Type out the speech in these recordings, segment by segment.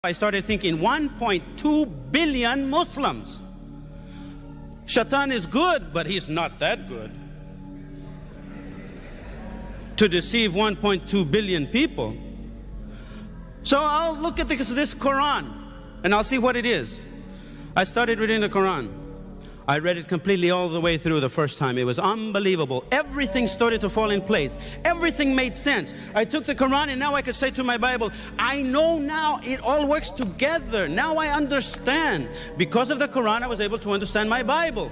I started thinking 1.2 billion Muslims. Shaitan is good, but he's not that good to deceive 1.2 billion people. So I'll look at this Quran and I'll see what it is. I started reading the Quran. I read it completely all the way through the first time. It was unbelievable. Everything started to fall in place. Everything made sense. I took the Quran and now I could say to my Bible, I know now it all works together. Now I understand. Because of the Quran, I was able to understand my Bible.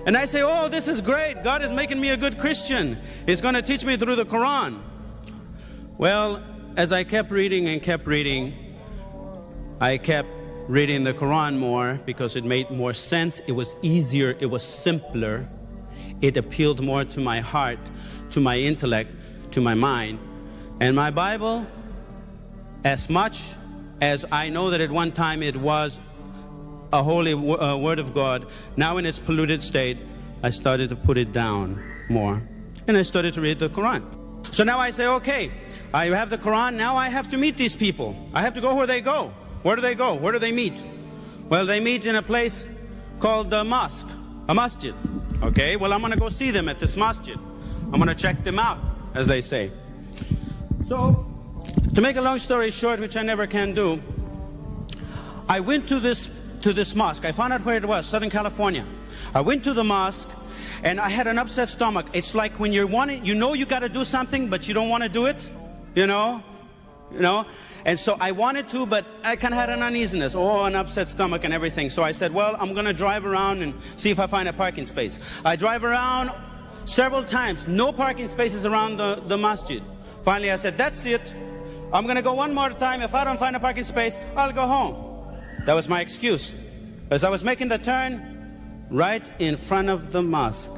And I say, oh, this is great. God is making me a good Christian. He's going to teach me through the Quran. Well, as I kept reading and kept reading, I kept reading the Quran more because it made more sense. It was easier. It was simpler. It appealed more to my heart, to my intellect, to my mind. And my Bible, as much as I know that at one time it was a holy word of God, now in its polluted state, I started to put it down more. And I started to read the Quran. So now I say, okay, I have the Quran, now I have to meet these people. I have to go where they go. Where do they go? Where do they meet? Well, they meet in a place called the mosque, a masjid. Okay, well, I'm going to go see them at this masjid. I'm going to check them out, as they say. So, to make a long story short, which I never can do, I went to this mosque. I found out where it was, Southern California. I went to the mosque, and I had an upset stomach. It's like when you know you got to do something, but you don't want to do it, you know? And so I wanted to, but I kind of had an uneasiness, an upset stomach and everything. So I said, well, I'm going to drive around and see if I find a parking space. I drive around several times, no parking spaces around the masjid. Finally, I said, that's it. I'm going to go one more time. If I don't find a parking space, I'll go home. That was my excuse. As I was making the turn, right in front of the mosque,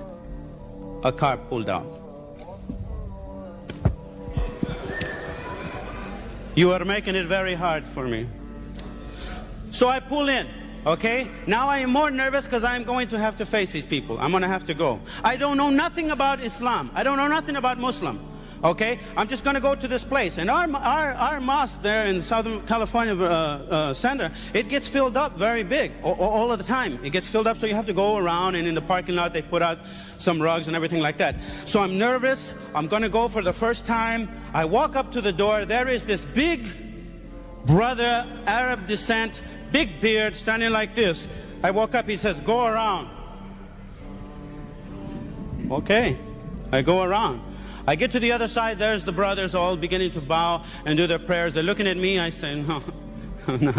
a car pulled out. You are making it very hard for me. So I pull in, okay? Now I am more nervous because I'm going to have to face these people. I'm going to have to go. I don't know nothing about Islam. I don't know nothing about Muslim, okay? I'm just going to go to this place. And our mosque there in Southern California center, it gets filled up very big all of the time. It gets filled up, so you have to go around, and in the parking lot they put out some rugs and everything like that. So I'm nervous. I'm going to go for the first time. I walk up to the door. There is this big brother, Arab descent, big beard, standing like this. I walk up. He says, go around. Okay. I go around. I get to the other side. There's the brothers all beginning to bow and do their prayers. They're looking at me. I say, no, no.